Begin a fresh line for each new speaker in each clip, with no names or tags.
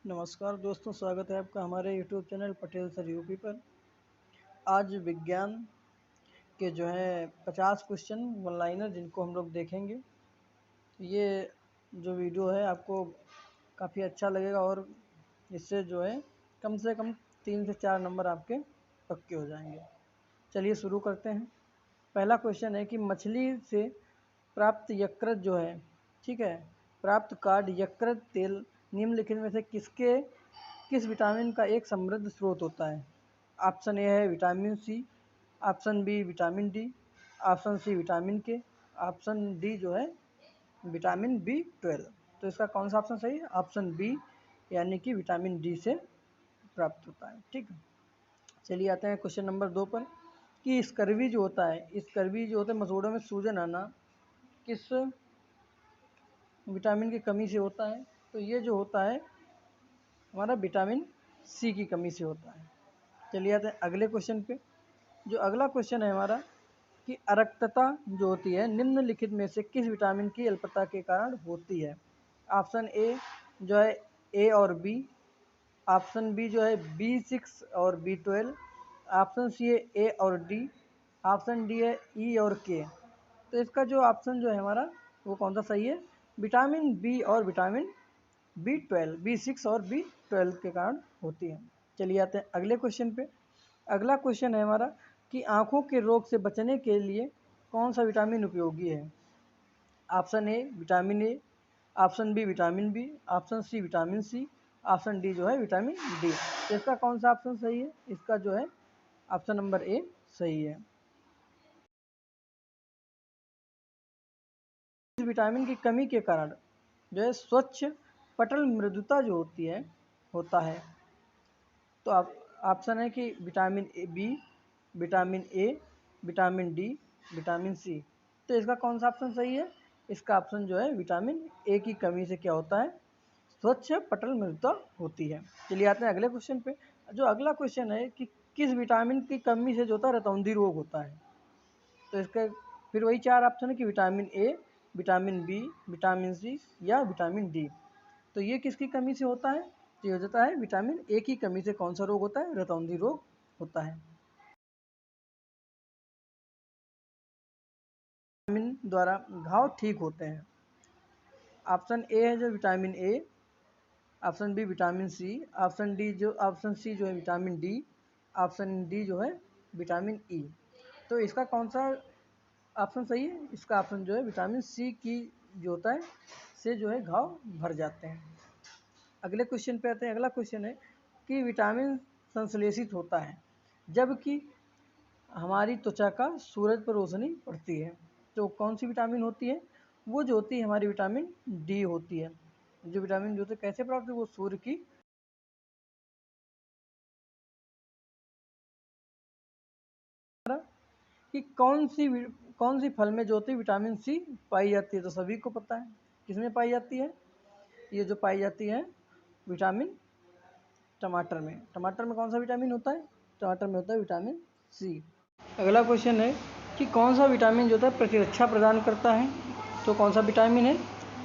नमस्कार दोस्तों, स्वागत है आपका हमारे YouTube channel Patel sir UP पर। आज विज्ञान के 50 क्वेश्चन वन लाइनर जिनको हम लोग देखेंगे। ये जो वीडियो है आपको काफ़ी अच्छा लगेगा और इससे कम से कम 3 से 4 नंबर आपके पक्के हो जाएंगे। चलिए शुरू करते हैं। पहला क्वेश्चन है कि मछली से प्राप्त यकृत ठीक है, प्राप्त कार्ड यकृत तेल निम्नलिखित में से किस विटामिन का एक समृद्ध स्रोत होता है। ऑप्शन ए है vitamin C, option B vitamin D, option C vitamin K, option D vitamin B12। तो इसका कौन सा ऑप्शन सही है? ऑप्शन बी यानी कि विटामिन डी से प्राप्त होता है। ठीक है, चलिए आते हैं क्वेश्चन नंबर 2 पर कि स्कर्वी होता है मसूड़ों में सूजन आना किस विटामिन की कमी से होता है। तो ये जो होता है हमारा विटामिन सी की कमी से होता है। चलिए आते हैं अगले क्वेश्चन पे। जो अगला क्वेश्चन है हमारा कि अरक्तता जो होती है निम्नलिखित में से किस विटामिन की अल्पता के कारण होती है। ऑप्शन ए ए और बी, ऑप्शन बी B6 और B12, ऑप्शन सी है ए और डी, ऑप्शन डी है ई और के। तो इसका जो ऑप्शन है हमारा वो कौन सा सही है? विटामिन बी और विटामिन B12, B6 और B12 के कारण होती है। चलिए आते हैं अगले क्वेश्चन पे। अगला क्वेश्चन है हमारा कि आँखों के रोग से बचने के लिए कौन सा विटामिन उपयोगी है। Option A vitamin A, option B vitamin B, option C vitamin C, option D vitamin D. तो इसका कौन सा ऑप्शन सही है? इसका ऑप्शन नंबर ए सही है। इस विटामिन की कमी के कारण स्वच्छ पटल मृदुता होता है। तो आप ऑप्शन है कि vitamin B, vitamin A, vitamin D, vitamin C. तो इसका कौन सा ऑप्शन सही है? इसका ऑप्शन विटामिन ए की कमी से क्या होता है? स्वच्छ पटल मृदुता होती है। चलिए आते हैं अगले क्वेश्चन पे। जो अगला क्वेश्चन है कि किस विटामिन की कमी से रतौंधी रोग होता है। तो इसका फिर वही 4 ऑप्शन है कि vitamin A, vitamin B, vitamin C या विटामिन डी। तो ये किसकी कमी से होता है? तो ये हो जाता है विटामिन ए की कमी से कौन सा रोग होता है? रतौंधी रोग होता है। विटामिन द्वारा घाव ठीक होते हैं। ऑप्शन ए है vitamin A, option B vitamin C, option C vitamin D, option D vitamin E. तो इसका कौन सा ऑप्शन सही है? इसका ऑप्शन विटामिन सी की होता है से घाव भर जाते हैं। अगले क्वेश्चन पे आते हैं। अगला क्वेश्चन है कि विटामिन संश्लेषित होता है जबकि हमारी त्वचा का सूरज पर रोशनी पड़ती है। तो कौन सी विटामिन होती है? वो जो होती है हमारी विटामिन डी होती है। जो विटामिन कैसे प्राप्त है? वो सूर्य की कि कौन सी फल में विटामिन सी पाई जाती है। तो सभी को पता है किसमें पाई जाती है। ये जो पाई जाती है विटामिन टमाटर में। टमाटर में कौन सा विटामिन होता है? टमाटर में होता है विटामिन सी। अगला क्वेश्चन है कि कौन सा विटामिन प्रतिरक्षा प्रदान करता है। तो कौन सा विटामिन है?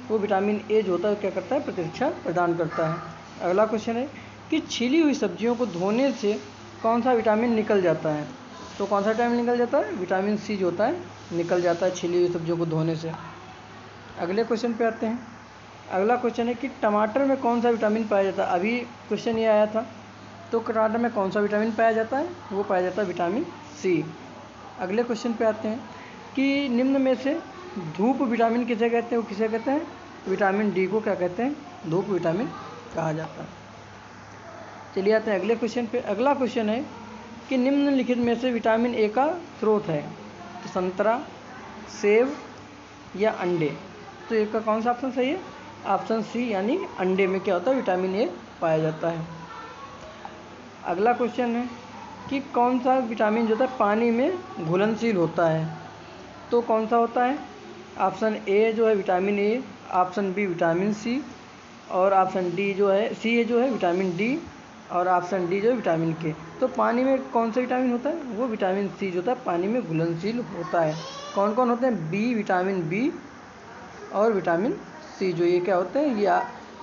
वो विटामिन ए क्या करता है? प्रतिरक्षा प्रदान करता है। अगला क्वेश्चन है कि छीली हुई सब्जियों को धोने से कौन सा विटामिन निकल जाता है। तो कौन सा विटामिन निकल जाता है? विटामिन सी निकल जाता है छीली हुई सब्जियों को धोने से। अगले क्वेश्चन पे आते हैं। अगला क्वेश्चन है कि टमाटर में कौन सा विटामिन पाया जाता है। अभी क्वेश्चन ये आया था। तो टमाटर में कौन सा विटामिन पाया जाता है? वो पाया जाता है विटामिन सी। अगले क्वेश्चन पे आते हैं कि निम्न में से धूप विटामिन किसे कहते हैं? वो किसे कहते हैं? विटामिन डी को क्या कहते हैं? धूप विटामिन कहा जाता है। चलिए आते हैं अगले क्वेश्चन पे। अगला क्वेश्चन है कि निम्नलिखित में से विटामिन ए का स्रोत है। तो संतरा, सेब या अंडे। तो इसका कौन सा ऑप्शन सही है? ऑप्शन सी यानी अंडे में क्या होता है? विटामिन ए पाया जाता है। अगला क्वेश्चन है कि कौन सा विटामिन पानी में घुलनशील होता है। तो कौन सा होता है? Option A vitamin A, option B vitamin C और ऑप्शन डी सी है विटामिन डी और ऑप्शन डी विटामिन के। तो पानी में कौन सा विटामिन होता है? वो विटामिन सी पानी में घुलनशील होता है। कौन कौन होते हैं? बी, विटामिन बी और विटामिन सी ये क्या होते हैं? ये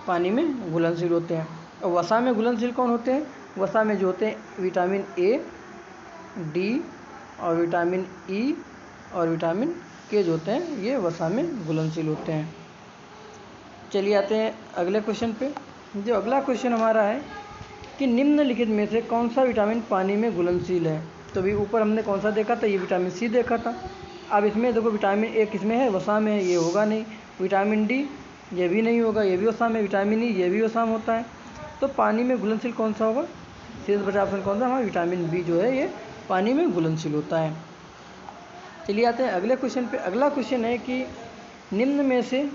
पानी में घुलनशील होते हैं। और वसा में घुलनशील कौन होते हैं? वसा में जो होते हैं विटामिन ए, डी और विटामिन ई और विटामिन के जो होते हैं ये वसा में घुलनशील होते हैं। चलिए आते हैं अगले क्वेश्चन पे। जो अगला क्वेश्चन हमारा है कि निम्नलिखित में से कौन सा विटामिन पानी में घुलनशील है? तो अभी ऊपर हमने कौन सा देखा था? ये विटामिन सी देखा था। अब इसमें देखो विटामिन ए किसमें है? वसा में है, ये होगा नहीं। विटामिन डी ये भी नहीं होगा, ये भी वसा में। विटामिन ई ये भी वसा में होता है। तो पानी में घुलनशील कौन सा होगा? शेष बचा ऑप्शन कौन सा? हमारा विटामिन बी जो है ये पानी में घुलनशील होता है। चलिए आते हैं अगले क्वेश्चन पे। अगला क्वेश्चन है कि निम्न में से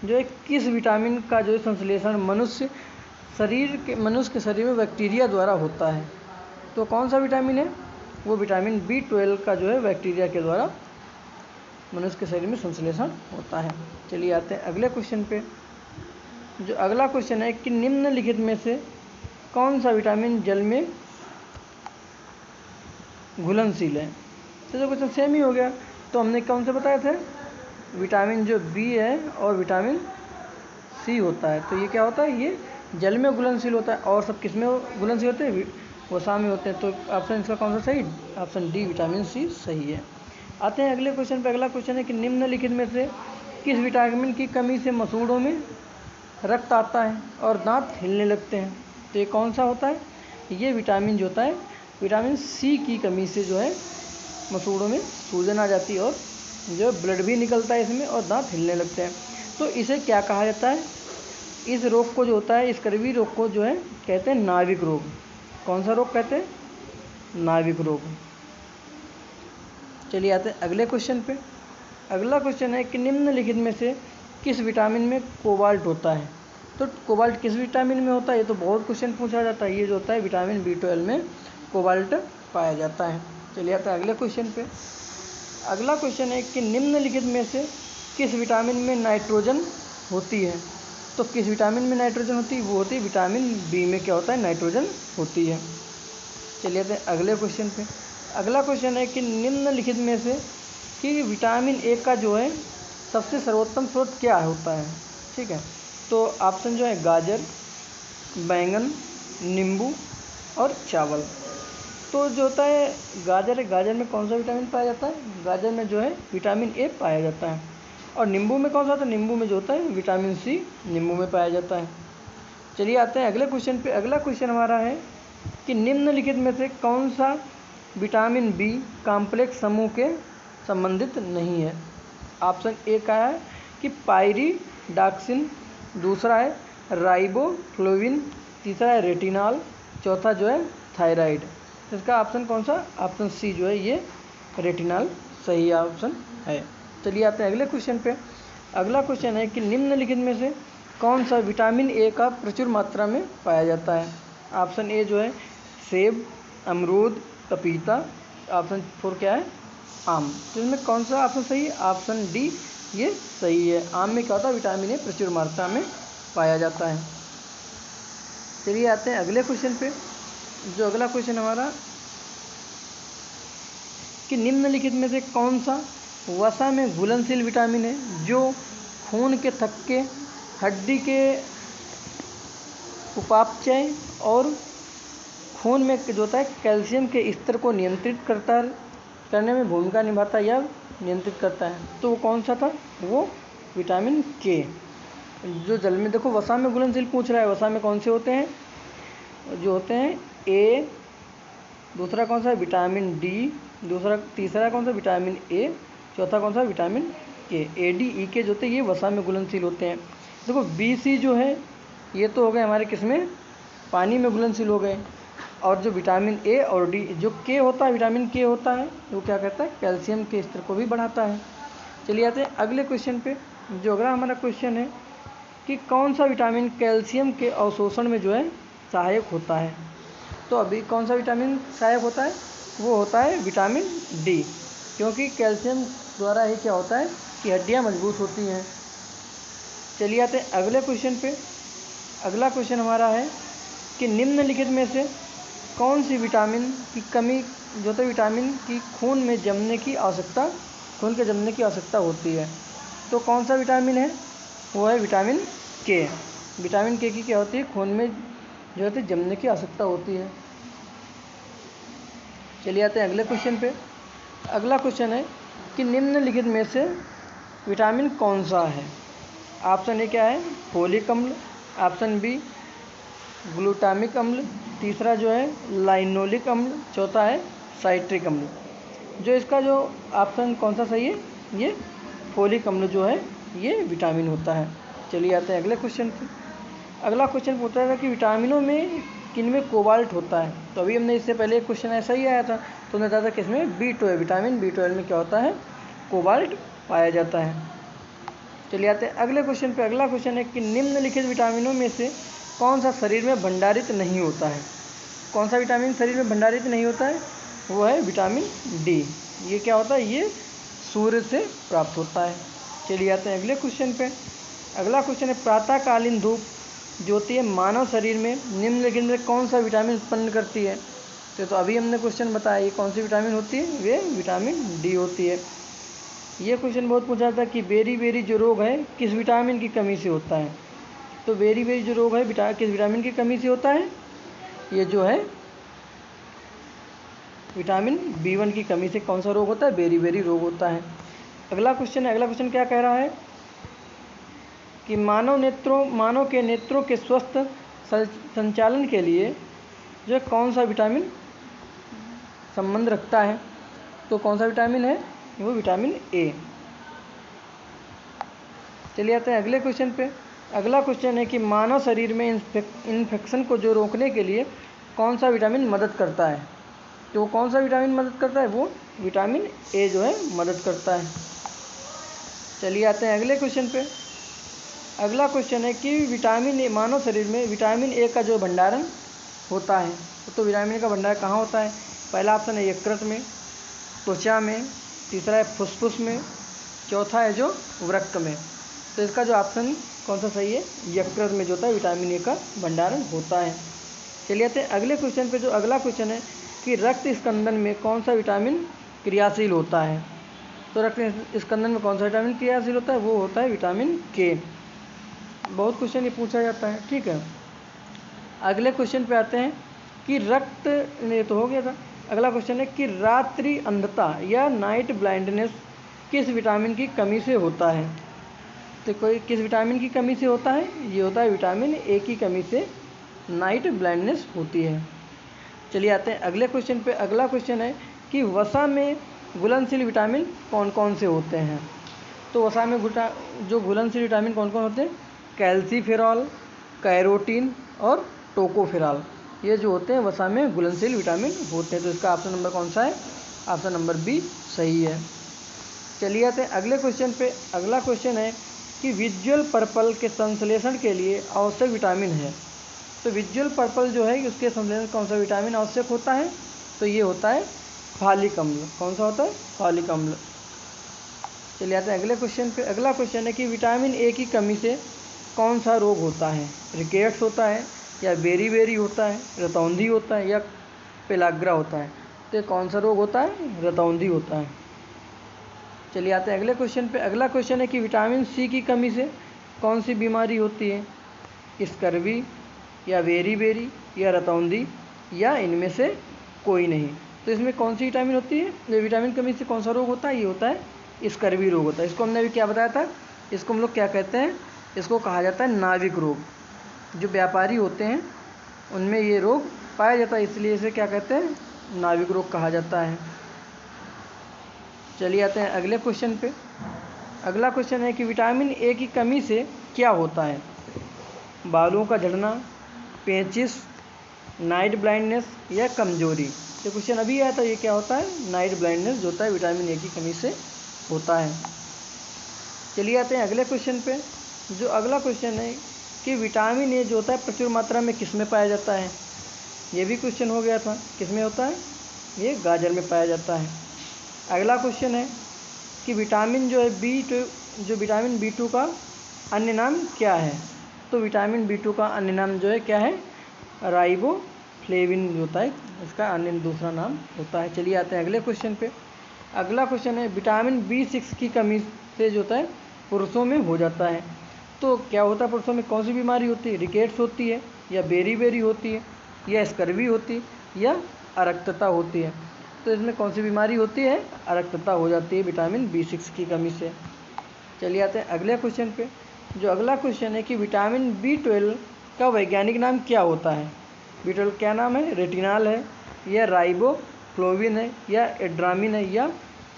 जो है किस विटामिन का जो है संश्लेषण मनुष्य के शरीर में बैक्टीरिया द्वारा होता है? तो कौन सा विटामिन है? वो विटामिन B12 का जो है बैक्टीरिया के द्वारा मनुष्य के शरीर में संश्लेषण होता है। चलिए आते हैं अगले क्वेश्चन पे। जो अगला क्वेश्चन है कि निम्नलिखित में से कौन सा विटामिन जल में घुलनशील है? तो जो क्वेश्चन सेम ही हो गया। तो हमने कौन से बताए थे? विटामिन जो बी है और विटामिन सी होता है। तो ये क्या होता है? ये जल में घुलनशील होता है। और सब किस में घुलनशील होते हैं? वसा में होते हैं। तो ऑप्शन इसका कौन सा सही? ऑप्शन डी विटामिन सी सही है। आते हैं अगले क्वेश्चन पे। अगला क्वेश्चन है कि निम्नलिखित में से किस विटामिन की कमी से मसूड़ों में रक्त आता है और दांत हिलने लगते हैं? तो ये कौन सा होता है? ये विटामिन जो होता है विटामिन सी की कमी से जो है मसूड़ों में सूजन आ जाती है और जो ब्लड भी निकलता है इसमें और दांत हिलने लगते हैं। तो इसे क्या कहा जाता है? इस रोग को जो होता है, इस स्कर्वी रोग को जो है कहते हैं नाविक रोग। कौन सा रोग कहते हैं? नाविक रोग। चलिए आते हैं अगले क्वेश्चन पे। अगला क्वेश्चन है कि निम्नलिखित में से किस विटामिन में कोबाल्ट होता है? तो कोबाल्ट किस विटामिन में होता है? ये तो बहुत क्वेश्चन पूछा जाता है। ये जो होता है विटामिन B12 में कोबाल्ट पाया जाता है। चलिए आते हैं अगले क्वेश्चन पे। अगला क्वेश्चन है कि निम्नलिखित में से किस विटामिन में नाइट्रोजन होती है? तो किस विटामिन में नाइट्रोजन होती है? वो होती है विटामिन बी में क्या होता है? नाइट्रोजन होती है। चलिए आते हैं अगले क्वेश्चन पे। अगला क्वेश्चन है कि निम्नलिखित में से कि विटामिन ए का जो है सबसे सर्वोत्तम स्रोत क्या होता है? ठीक है, तो ऑप्शन जो है गाजर, बैंगन, नींबू और चावल। तो जो होता है गाजर है, गाजर में कौन सा विटामिन पाया जाता है? गाजर में जो है विटामिन ए पाया जाता है। और नींबू में कौन सा होता है? नींबू में जो होता है विटामिन सी नींबू में पाया जाता है। चलिए आते हैं अगले क्वेश्चन पे। अगला क्वेश्चन हमारा है कि निम्नलिखित में से कौन सा विटामिन बी कॉम्प्लेक्स समूह के संबंधित नहीं है? ऑप्शन ए का है कि पायरिडॉक्सिन, दूसरा है राइबोफ्लोविन, तीसरा है रेटिनॉल, चौथा जो है थायराइड। इसका ऑप्शन कौन सा? ऑप्शन सी जो है ये रेटिनॉल सही ऑप्शन है। चलिए आते हैं अगले क्वेश्चन पे। अगला क्वेश्चन है कि निम्नलिखित में से कौन सा विटामिन ए का प्रचुर मात्रा में पाया जाता है? ऑप्शन ए जो है सेब, अमरूद, पपीता। ऑप्शन 4 क्या है? आम। तो इसमें कौन सा ऑप्शन सही है? ऑप्शन डी ये सही है। आम में क्या होता है? विटामिन ए प्रचुर मात्रा में पाया जाता है। चलिए आते हैं अगले क्वेश्चन पे। जो अगला क्वेश्चन हमारा कि निम्नलिखित में से कौन सा वसा में घुलनशील विटामिन है जो खून के थक्के, हड्डी के उपापचय और खून में जो होता है कैल्शियम के स्तर को नियंत्रित करने में भूमिका निभाता है या नियंत्रित करता है? तो वो कौन सा था? वो विटामिन के। जो जल में देखो वसा में घुलनशील पूछ रहा है, वसा में कौन से होते हैं? जो होते हैं ए, दूसरा कौन सा? विटामिन डी, तीसरा कौन सा? विटामिन ए, चौथा कौन सा? विटामिन के। ए, डी, ई के जो होते हैं ये वसा में घुलनशील होते हैं। देखो बी, सी जो है ये तो हो गए हमारे किसमें? पानी में घुलनशील हो गए। और जो विटामिन ए और डी, जो के होता है विटामिन के होता है वो क्या कहता है? कैल्शियम के स्तर को भी बढ़ाता है। चलिए आते हैं अगले क्वेश्चन पे। जो अगला हमारा क्वेश्चन है कि कौन सा विटामिन कैल्शियम के अवशोषण में जो है सहायक होता है? तो अभी कौन सा विटामिन सहायक होता है? वो होता है विटामिन डी, क्योंकि कैल्शियम द्वारा ही क्या होता है कि हड्डियाँ मजबूत होती हैं। चलिए आते हैं अगले क्वेश्चन पे। अगला क्वेश्चन हमारा है कि निम्नलिखित में से कौन सी विटामिन की कमी जो तो विटामिन की खून के जमने की आवश्यकता होती है? तो कौन सा विटामिन है? वो है विटामिन के। विटामिन के की क्या होती है? खून में जो है जमने की आवश्यकता होती है। चलिए आते हैं अगले क्वेश्चन पे। अगला क्वेश्चन है कि निम्नलिखित में से विटामिन कौन सा है। ऑप्शन ए क्या है, फोलिक अम्ल, ऑप्शन बी ग्लूटामिक अम्ल, तीसरा जो है लाइनोलिक अम्ल, चौथा है साइट्रिक अम्ल। जो इसका जो ऑप्शन कौन सा सही है, ये फोलिक अम्ल जो है ये विटामिन होता है। चलिए आते हैं अगले क्वेश्चन पे। अगला क्वेश्चन पूछा था कि विटामिनों में किन में कोबाल्ट होता है। तो अभी हमने इससे पहले एक क्वेश्चन ऐसा ही आया था, तो हमने बताया था किसमें, B12, विटामिन B12 में क्या होता है, कोबाल्ट पाया जाता है। चलिए आते हैं अगले क्वेश्चन पे। अगला क्वेश्चन है कि निम्नलिखित विटामिनों में से कौन सा शरीर में भंडारित नहीं होता है। कौन सा विटामिन शरीर में भंडारित नहीं होता है, वो है विटामिन डी। ये क्या होता है, ये सूर्य से प्राप्त होता है। चलिए आते हैं अगले क्वेश्चन पे। अगला क्वेश्चन है प्रातःकालीन धूप ज्योति मानव शरीर में निम्नलिखित में कौन सा विटामिन उत्पन्न करती है। तो अभी हमने क्वेश्चन बताया ये कौन सी विटामिन होती है, वे विटामिन डी होती है। ये क्वेश्चन बहुत पूछा था कि बेरी बेरी जो रोग है किस विटामिन की कमी से होता है। तो बेरी बेरी जो रोग है किस विटामिन की कमी से होता है, ये जो है विटामिन B1 की कमी से कौन सा रोग होता है, बेरी बेरी रोग होता है। अगला क्वेश्चन है। अगला क्वेश्चन क्या कह रहा है कि मानव के नेत्रों के स्वस्थ संचालन के लिए जो कौन सा विटामिन संबंध रखता है। तो कौन सा विटामिन है, वो विटामिन ए। चलिए आते हैं अगले क्वेश्चन पे। अगला क्वेश्चन है कि मानव शरीर में इन्फेक्शन को जो रोकने के लिए कौन सा विटामिन मदद करता है। तो कौन सा विटामिन मदद करता है, वो विटामिन ए जो है मदद करता है। चलिए आते हैं अगले क्वेश्चन पे। अगला क्वेश्चन है कि विटामिन ए, मानव शरीर में विटामिन ए का जो भंडारण होता है, तो विटामिन ए का भंडारण कहाँ होता है। पहला ऑप्शन है यकृत में, त्वचा में, तीसरा है फुफ्फुस में, चौथा है जो वृक्क में। तो इसका जो ऑप्शन कौन सा सही है, यकृत में जो होता है विटामिन ए का भंडारण होता है। चलिए आते हैं अगले क्वेश्चन पे। जो अगला क्वेश्चन है कि रक्त स्कंदन में कौन सा विटामिन क्रियाशील होता है। तो रक्त स्कंदन में कौन सा विटामिन क्रियाशील होता है, वो होता है विटामिन के। बहुत क्वेश्चन ये पूछा जाता है, ठीक है। अगले क्वेश्चन पे आते हैं कि रक्त, ये तो हो गया था। अगला क्वेश्चन है कि रात्रि अंधता या नाइट ब्लाइंडनेस किस विटामिन की कमी से होता है। तो कोई किस विटामिन की कमी से होता है, ये होता है विटामिन ए की कमी से नाइट ब्लाइंडनेस होती है। चलिए आते हैं अगले क्वेश्चन पे। अगला क्वेश्चन है कि वसा में घुलनशील विटामिन कौन कौन से होते हैं। तो वसा में जो घुलनशील विटामिन कौन कौन होते हैं, कैल्सीफेरॉल, कैरोटीन और टोकोफेरॉल, ये जो होते हैं वसा में घुलनशील विटामिन होते हैं। तो इसका ऑप्शन नंबर कौन सा है, ऑप्शन नंबर बी सही है। चलिए आते हैं अगले क्वेश्चन पे। अगला क्वेश्चन है कि विजुअल पर्पल के संश्लेषण के लिए आवश्यक विटामिन है। तो विजुअल पर्पल जो है उसके संश्लेषण कौन सा विटामिन आवश्यक होता है, तो ये होता है फॉलिक अम्ल। कौन सा होता है, फॉलिक अम्ल। चलिए आते हैं अगले क्वेश्चन पे। अगला क्वेश्चन है कि विटामिन ए की कमी से कौन सा रोग होता है, रिकेट्स होता है या बेरी बेरी होता है, रतौंधी होता है या पेलाग्रा होता है। तो कौन सा रोग होता है, रतौंधी होता है। चलिए आते हैं अगले क्वेश्चन पे। अगला क्वेश्चन है कि विटामिन सी की कमी से कौन सी बीमारी होती है, स्कर्वी या बेरी बेरी या रतौंधी या इनमें से कोई नहीं। तो इसमें कौन सी विटामिन होती है, ये विटामिन कमी से कौन सा रोग होता है, ये होता है स्कर्वी रोग होता है। इसको हमने अभी क्या बताया था, इसको हम लोग क्या कहते हैं, इसको कहा जाता है नाविक रोग। जो व्यापारी होते हैं उनमें ये रोग पाया जाता है, इसलिए इसे क्या कहते हैं, नाविक रोग कहा जाता है। चलिए आते हैं अगले क्वेश्चन पे। अगला क्वेश्चन है कि विटामिन ए की कमी से क्या होता है, बालों का झड़ना, पेचिस, नाइट ब्लाइंडनेस या कमजोरी। तो क्वेश्चन अभी आया था, ये क्या होता है, नाइट ब्लाइंडनेस जो होता है विटामिन ए की कमी से होता है। चलिए आते हैं अगले क्वेश्चन पे। जो अगला क्वेश्चन है कि विटामिन ए जो होता है प्रचुर मात्रा में किस में पाया जाता है। ये भी क्वेश्चन हो गया था, किस में होता है, ये गाजर में पाया जाता है। अगला क्वेश्चन है कि विटामिन जो है जो विटामिन B2 का अन्य नाम क्या है। तो विटामिन B2 का अन्य नाम जो है क्या है, राइबोफ्लेविन होता है, इसका अन्य दूसरा नाम होता है। चलिए आते हैं अगले क्वेश्चन पे। अगला क्वेश्चन है विटामिन B6 की कमी से जो होता है पुरुषों में हो जाता है। तो क्या होता है पुरुषों में, कौन सी बीमारी होती है, रिकेट्स होती है, या बेरी होती है, या स्कर्वी होती है, या अरक्तता होती है। तो इसमें कौन सी बीमारी होती है? अरक्तता हो जाती है विटामिन B6 की कमी से। चलिए आते हैं अगले क्वेश्चन पे। जो अगला क्वेश्चन है कि विटामिन B12 का वैज्ञानिक नाम क्या होता है? B12 क्या नाम है? रेटिनॉल है, या राइबोफ्लोविन है, या एड्रामिन है, या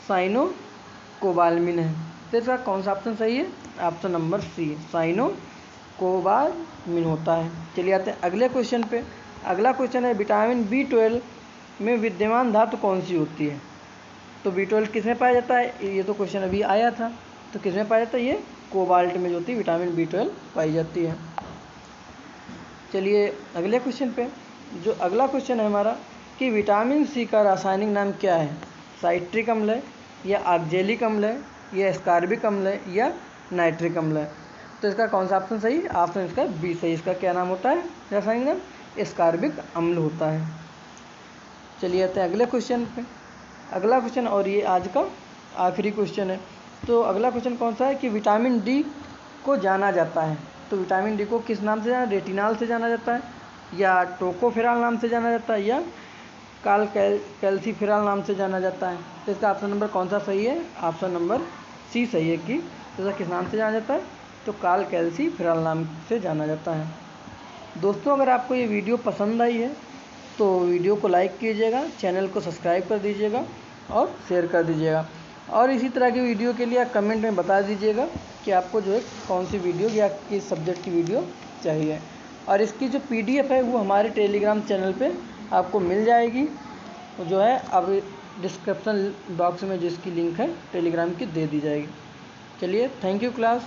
साइनोकोबाल्मिन है। तो इसका कौन सा ऑप्शन सही है? ऑप्शन नंबर सी, साइनोकोबाल्मिन होता है। चलिए आते हैं अगले क्वेश्चन पे। अगला क्वेश्चन है विटामिन B12 में विद्यमान धातु कौन सी होती है? तो B12 किस में पाया जाता है? ये तो क्वेश्चन अभी आया था। तो किस में पाया जाता है? ये कोबाल्ट में जो होती है विटामिन B12 पाई जाती है। चलिए अगले क्वेश्चन पे। जो अगला क्वेश्चन है हमारा कि विटामिन सी का रासायनिक नाम क्या है? साइट्रिक अम्ल है, या ऑक्जेलिक अम्ल है, या एस्कॉर्बिक अम्ल है, या नाइट्रिक अम्ल है। तो इसका कौन सा ऑप्शन सही? ऑप्शन इसका बी सही। इसका क्या नाम होता है? रासायनिक नाम एस्कॉर्बिक अम्ल होता है। चलिए आते हैं अगले क्वेश्चन पे। अगला क्वेश्चन, और ये आज का आखिरी क्वेश्चन है। तो अगला क्वेश्चन कौन सा है कि विटामिन डी को जाना जाता है। तो विटामिन डी को किस नाम से जाना? रेटिनॉल से जाना जाता है, या टोकोफेरॉल नाम से जाना जाता है, या कैल्सीफेरॉल नाम से जाना जाता है। तो इसका ऑप्शन नंबर कौन सा सही है? ऑप्शन नंबर सी सही है कि तो किस नाम से जाना जाता है? तो कैल्सीफेरॉल नाम से जाना जाता है। दोस्तों अगर आपको ये वीडियो पसंद आई है तो वीडियो को लाइक कीजिएगा, चैनल को सब्सक्राइब कर दीजिएगा और शेयर कर दीजिएगा। और इसी तरह की वीडियो के लिए आप कमेंट में बता दीजिएगा कि आपको जो है कौन सी वीडियो या किस सब्जेक्ट की वीडियो चाहिए। और इसकी जो PDF है वो हमारे टेलीग्राम चैनल पे आपको मिल जाएगी, जो है अब डिस्क्रिप्शन बॉक्स में जिसकी लिंक है टेलीग्राम की दे दी जाएगी। चलिए थैंक यू क्लास।